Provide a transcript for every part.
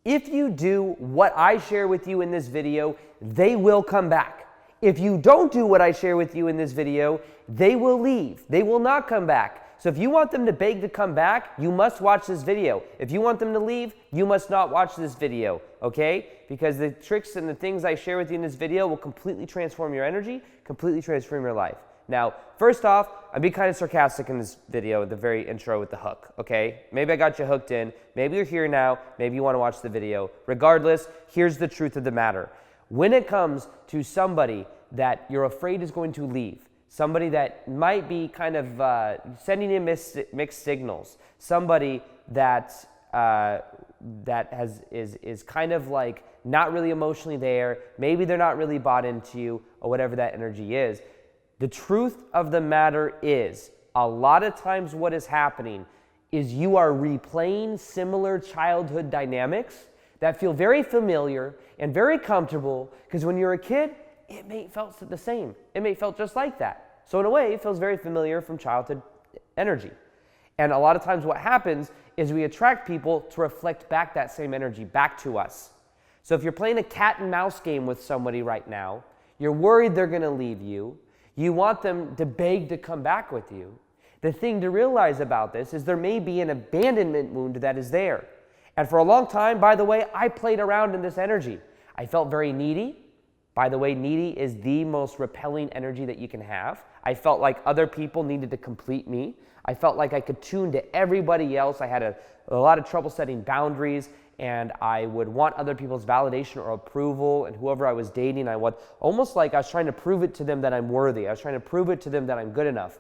If you do what I share with you in this video, they will come back. If you don't do what I share with you in this video, they will leave. They will not come back. So if you want them to beg to come back, you must watch this video. If you want them to leave, you must not watch this video, okay? Because the tricks and the things I share with you in this video will completely transform your energy, completely transform your life. Now, first off, I'm being kind of sarcastic in this video at the very intro with the hook, okay? Maybe I got you hooked in. Maybe you're here now. Maybe you want to watch the video. Regardless, here's the truth of the matter. When it comes to somebody that you're afraid is going to leave, somebody that might be kind of sending in mixed signals, somebody that is kind of like not really emotionally there, maybe they're not really bought into you or whatever that energy is. The truth of the matter is, a lot of times what is happening is you are replaying similar childhood dynamics that feel very familiar and very comfortable, because when you're a kid, it may felt the same. It may felt just like that. So in a way, it feels very familiar from childhood energy. And a lot of times what happens is we attract people to reflect back that same energy back to us. So if you're playing a cat and mouse game with somebody right now, you're worried they're going to leave you, you want them to beg to come back with you. The thing to realize about this is there may be an abandonment wound that is there. And for a long time, by the way, I played around in this energy. I felt very needy. By the way, needy is the most repelling energy that you can have. I felt like other people needed to complete me. I felt like I could tune to everybody else. I had a lot of trouble setting boundaries, and I would want other people's validation or approval, and whoever I was dating, I would almost like I was trying to prove it to them that I'm worthy. I was trying to prove it to them that I'm good enough.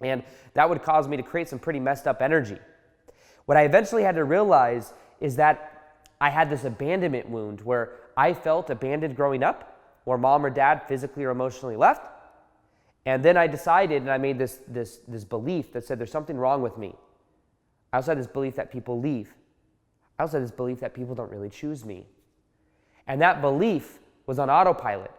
And that would cause me to create some pretty messed up energy. What I eventually had to realize is that I had this abandonment wound where I felt abandoned growing up, where mom or dad physically or emotionally left. And then I decided, and I made this belief that said there's something wrong with me. I also had this belief that people leave. I also had this belief that people don't really choose me. And that belief was on autopilot.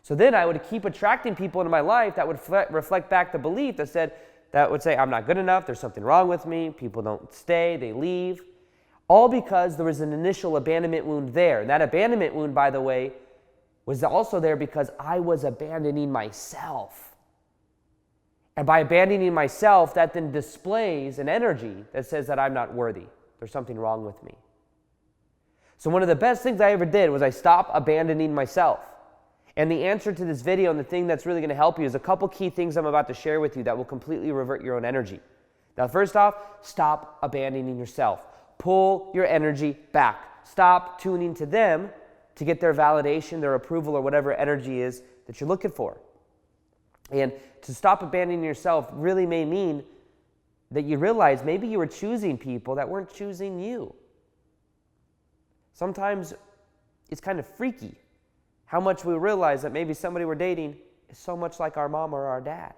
So then I would keep attracting people into my life that would reflect back the belief that would say, I'm not good enough, there's something wrong with me, people don't stay, they leave. All because there was an initial abandonment wound there. And that abandonment wound, by the way, was also there because I was abandoning myself. And by abandoning myself, that then displays an energy that says that I'm not worthy. There's something wrong with me. So one of the best things I ever did was I stopped abandoning myself. And the answer to this video and the thing that's really going to help you is a couple key things I'm about to share with you that will completely revert your own energy. Now, first off, stop abandoning yourself. Pull your energy back. Stop tuning to them to get their validation, their approval, or whatever energy is that you're looking for. And to stop abandoning yourself really may mean that you realize maybe you were choosing people that weren't choosing you. Sometimes it's kind of freaky how much we realize that maybe somebody we're dating is so much like our mom or our dad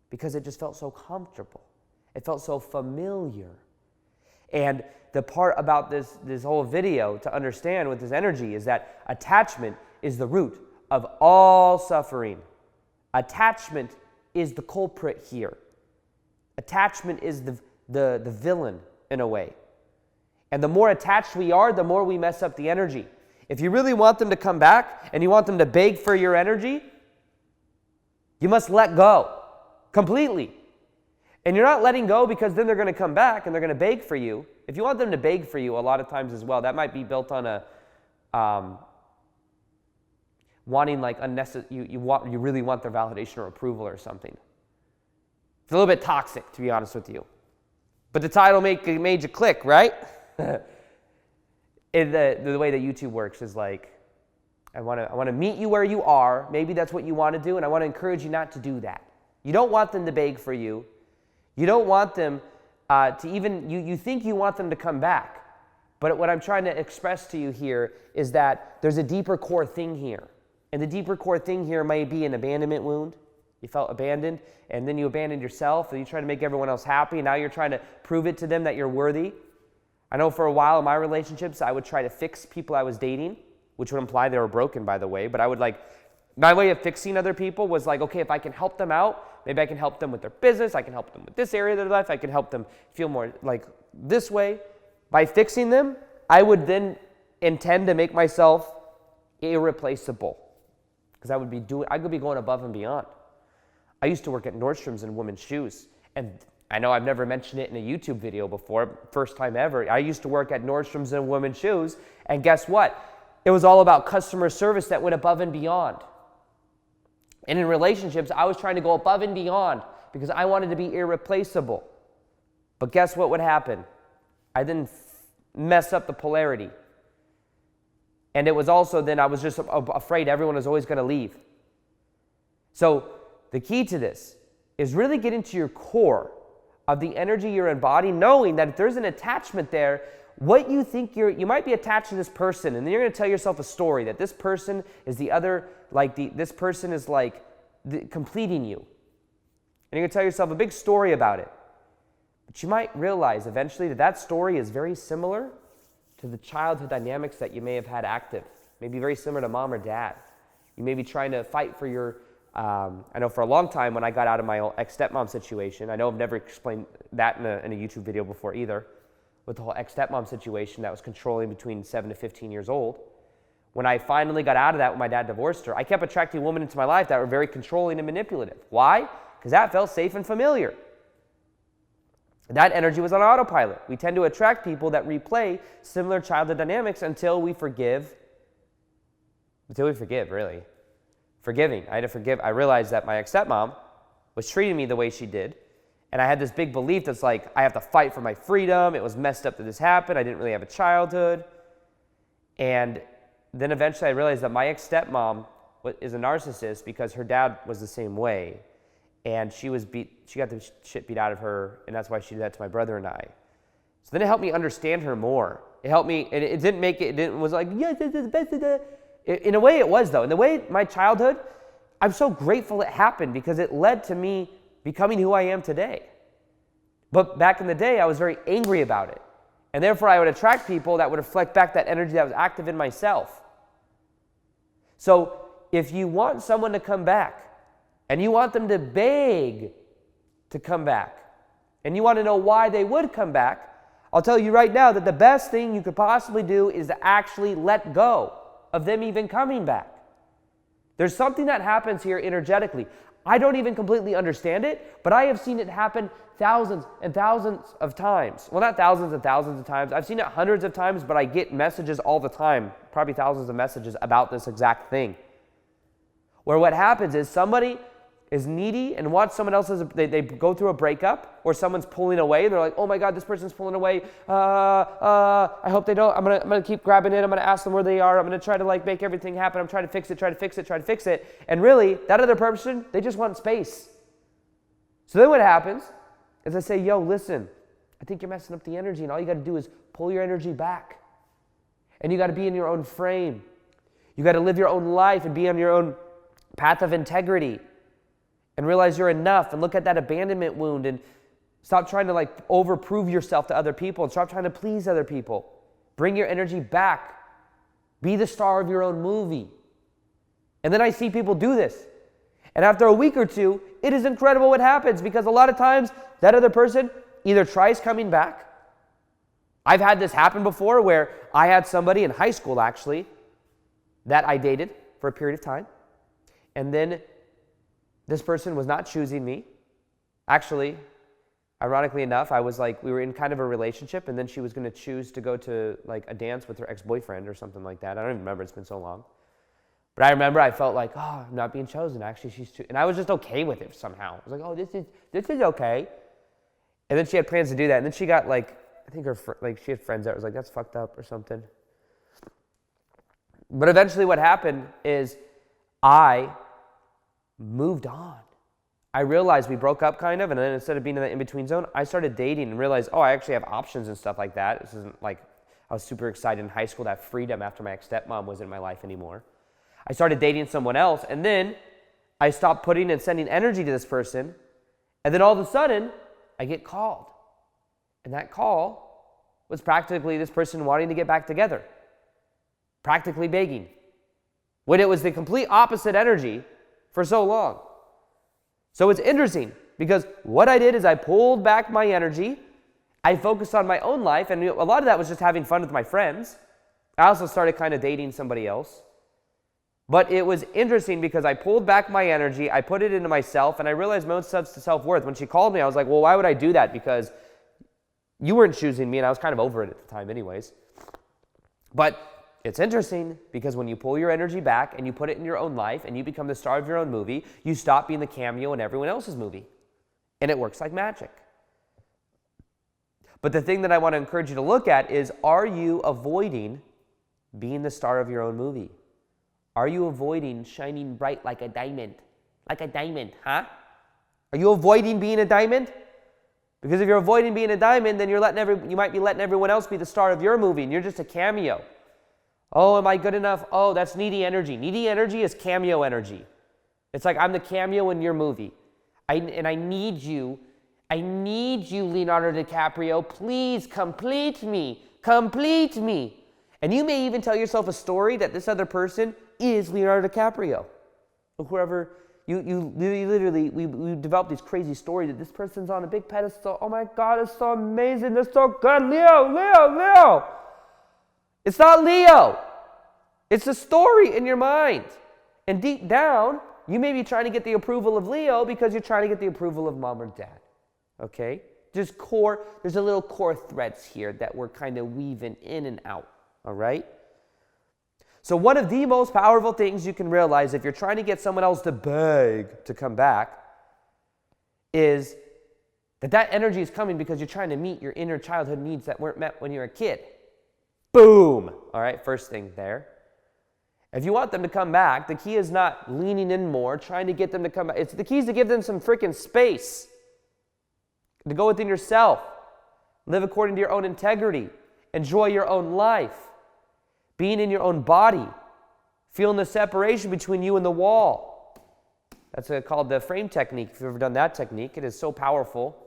because it just felt so comfortable. It felt so familiar. And the part about this whole video to understand with this energy is that attachment is the root of all suffering. Attachment is the culprit here. Attachment is the villain in a way. And the more attached we are, the more we mess up the energy. If you really want them to come back and you want them to beg for your energy, you must let go completely. And you're not letting go because then they're going to come back and they're going to beg for you. If you want them to beg for you a lot of times as well, that might be built on a wanting like unnecessary, you really want their validation or approval or something. It's a little bit toxic, to be honest with you. But the title made you click, right? The way that YouTube works is like, I want to meet you where you are. Maybe that's what you want to do, and I want to encourage you not to do that. You don't want them to beg for you. You don't want them to even, you think you want them to come back. But what I'm trying to express to you here is that there's a deeper core thing here. And the deeper core thing here might be an abandonment wound. You felt abandoned, and then you abandoned yourself, and you try to make everyone else happy, and now you're trying to prove it to them that you're worthy. I know for a while in my relationships, I would try to fix people I was dating, which would imply they were broken, by the way, but I would my way of fixing other people was like, okay, if I can help them out, maybe I can help them with their business, I can help them with this area of their life, I can help them feel more like this way. By fixing them, I would then intend to make myself irreplaceable because I could be going above and beyond. I used to work at Nordstrom's in women's shoes, and I know I've never mentioned it in a YouTube video before, first time ever. I used to work at Nordstrom's in women's shoes, and guess what? It was all about customer service that went above and beyond. And in relationships, I was trying to go above and beyond because I wanted to be irreplaceable. But guess what would happen? I didn't mess up the polarity. And it was also then I was just afraid everyone was always going to leave. So the key to this is really get into your core of the energy you're embodying, knowing that if there's an attachment there, what you think you might be attached to this person, and then you're going to tell yourself a story that this person is this person is completing you. And you're going to tell yourself a big story about it. But you might realize eventually that story is very similar to the childhood dynamics that you may have had active. Maybe very similar to mom or dad. You may be trying to fight for your, I know for a long time when I got out of my ex-stepmom situation, I know I've never explained that in a YouTube video before either, with the whole ex-stepmom situation that was controlling between 7 to 15 years old. When I finally got out of that when my dad divorced her, I kept attracting women into my life that were very controlling and manipulative. Why? Because that felt safe and familiar. That energy was on autopilot. We tend to attract people that replay similar childhood dynamics until we forgive. Really. Forgiving. I had to forgive. I realized that my ex-stepmom was treating me the way she did. And I had this big belief that's like, I have to fight for my freedom. It was messed up that this happened. I didn't really have a childhood. And then eventually I realized that my ex-stepmom is a narcissist because her dad was the same way. And she got the shit beat out of her, and that's why she did that to my brother and I. So then it helped me understand her more. It helped me, and it didn't make it, was like, yes, this is the best of the. In a way it was though. In the way my childhood, I'm so grateful it happened because it led to me becoming who I am today. But back in the day, I was very angry about it. And therefore I would attract people that would reflect back that energy that was active in myself. So if you want someone to come back, and you want them to beg to come back, and you want to know why they would come back, I'll tell you right now that the best thing you could possibly do is to actually let go of them even coming back. There's something that happens here energetically. I don't even completely understand it, but I have seen it happen thousands and thousands of times. Well, not thousands and thousands of times. I've seen it hundreds of times, but I get messages all the time, probably thousands of messages about this exact thing. Where what happens is somebody is needy and wants someone else's, they go through a breakup or someone's pulling away and they're like, oh my God, this person's pulling away. I hope they don't. I'm gonna keep grabbing it. I'm gonna ask them where they are. I'm gonna try to make everything happen. I'm trying to fix it. And really, that other person, they just want space. So then what happens is I say, yo, listen, I think you're messing up the energy, and all you gotta do is pull your energy back. And you gotta be in your own frame. You gotta live your own life and be on your own path of integrity. And realize you're enough, and look at that abandonment wound, and stop trying to overprove yourself to other people, and stop trying to please other people. Bring your energy back. Be the star of your own movie. And then I see people do this. And after a week or two, it is incredible what happens, because a lot of times that other person either tries coming back. I've had this happen before where I had somebody in high school actually that I dated for a period of time. And then this person was not choosing me. Actually, ironically enough, we were in kind of a relationship, and then she was going to choose to go to a dance with her ex-boyfriend or something like that. I don't even remember, it's been so long. But I remember I felt like, oh, I'm not being chosen. Actually, and I was just okay with it somehow. I was like, oh, this is okay. And then she had plans to do that, and then she got I think she had friends that was like, that's fucked up or something. But eventually what happened is I moved on. I realized we broke up kind of, and then instead of being in that in-between zone, I started dating and realized, oh, I actually have options and stuff like that. This isn't I was super excited in high school to have freedom after my ex-stepmom wasn't in my life anymore. I started dating someone else, and then I stopped putting and sending energy to this person, and then all of a sudden, I get called. And that call was practically this person wanting to get back together, practically begging, when it was the complete opposite energy for so long. So it's interesting because what I did is I pulled back my energy I focused on my own life, and a lot of that was just having fun with my friends. I also started kind of dating somebody else. But it was interesting because I pulled back my energy, I put it into myself, and I realized my own self-worth. When she called me, I was like, well, why would I do that? Because you weren't choosing me, and I was kind of over it at the time anyways. But it's interesting because when you pull your energy back and you put it in your own life and you become the star of your own movie, you stop being the cameo in everyone else's movie. And it works like magic. But the thing that I want to encourage you to look at is, are you avoiding being the star of your own movie? Are you avoiding shining bright like a diamond? Like a diamond, huh? Are you avoiding being a diamond? Because if you're avoiding being a diamond, then you might be letting everyone else be the star of your movie, and you're just a cameo. Oh, am I good enough? Oh, that's needy energy. Needy energy is cameo energy. It's like I'm the cameo in your movie. I need you. I need you, Leonardo DiCaprio. Please complete me. Complete me. And you may even tell yourself a story that this other person is Leonardo DiCaprio. Or whoever, you literally, we develop these crazy stories that this person's on a big pedestal. Oh my God, it's so amazing. It's so good. Leo. It's not Leo. It's a story in your mind. And deep down, you may be trying to get the approval of Leo because you're trying to get the approval of mom or dad. Okay? There's a little core threads here that we're kind of weaving in and out. All right? So one of the most powerful things you can realize if you're trying to get someone else to beg to come back is that energy is coming because you're trying to meet your inner childhood needs that weren't met when you were a kid. Boom! All right, first thing there. If you want them to come back, the key is not leaning in more, trying to get them to come back. The key is to give them some freaking space. To go within yourself. Live according to your own integrity. Enjoy your own life. Being in your own body. Feeling the separation between you and the wall. That's called the frame technique. If you've ever done that technique, it is so powerful.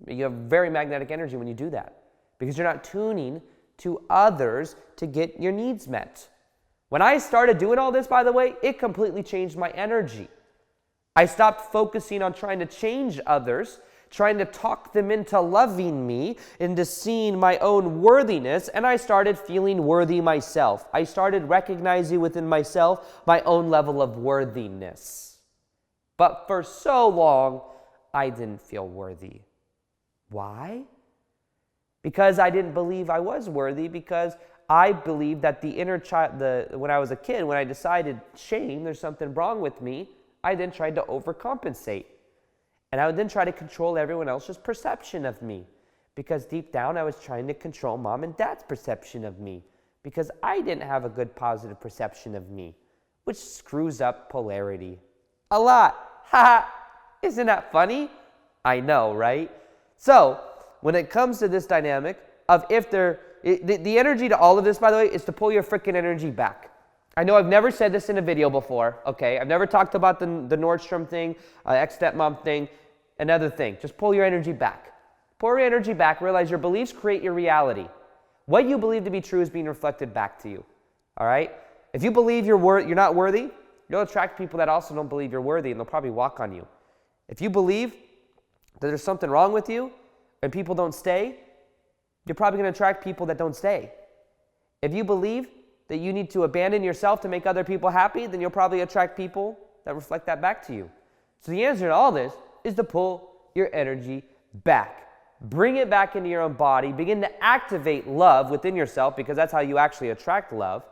You have very magnetic energy when you do that. Because you're not tuning to others to get your needs met. When I started doing all this, by the way, it completely changed my energy. I stopped focusing on trying to change others, trying to talk them into loving me, into seeing my own worthiness, and I started feeling worthy myself. I started recognizing within myself my own level of worthiness. But for so long, I didn't feel worthy. Why? Because I didn't believe I was worthy, because I believed that the inner child, when I was a kid, when I decided, shame, there's something wrong with me, I then tried to overcompensate. And I would then try to control everyone else's perception of me. Because deep down, I was trying to control mom and dad's perception of me. Because I didn't have a good positive perception of me. Which screws up polarity. A lot. Ha! Isn't that funny? I know, right? So, when it comes to this dynamic of the energy to all of this, by the way, is to pull your freaking energy back. I know I've never said this in a video before, okay? I've never talked about the Nordstrom thing, ex-stepmom thing, another thing. Just pull your energy back. Pull your energy back. Realize your beliefs create your reality. What you believe to be true is being reflected back to you, all right? If you believe you're not worthy, you'll attract people that also don't believe you're worthy, and they'll probably walk on you. If you believe that there's something wrong with you and people don't stay, you're probably going to attract people that don't stay. If you believe that you need to abandon yourself to make other people happy, then you'll probably attract people that reflect that back to you. So the answer to all this is to pull your energy back. Bring it back into your own body. Begin to activate love within yourself, because that's how you actually attract love.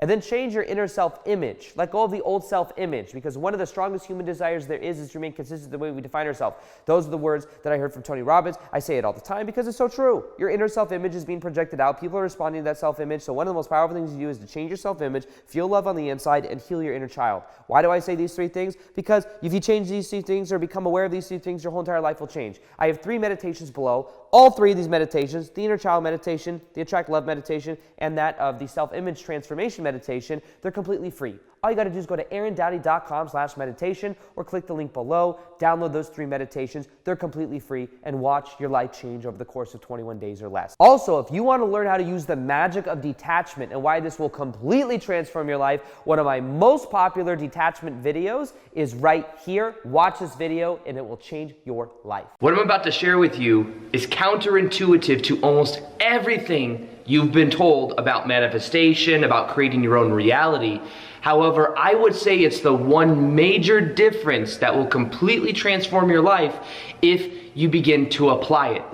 And then change your inner self-image. Let go of the old self-image, because one of the strongest human desires there is to remain consistent the way we define ourselves. Those are the words that I heard from Tony Robbins. I say it all the time because it's so true. Your inner self-image is being projected out. People are responding to that self-image. So one of the most powerful things you do is to change your self-image, feel love on the inside, and heal your inner child. Why do I say these three things? Because if you change these three things or become aware of these three things, your whole entire life will change. I have 3 meditations below. All 3 of these meditations, the inner child meditation, the attract love meditation, and that of the self-image transformation meditation. They're completely free. All you got to do is go to aarondowdy.com/meditation or click the link below, download those 3 meditations. They're completely free, and watch your life change over the course of 21 days or less. Also, if you want to learn how to use the magic of detachment and why this will completely transform your life, one of my most popular detachment videos is right here. Watch this video and it will change your life. What I'm about to share with you is counterintuitive to almost everything you've been told about manifestation, about creating your own reality. However, I would say it's the one major difference that will completely transform your life if you begin to apply it.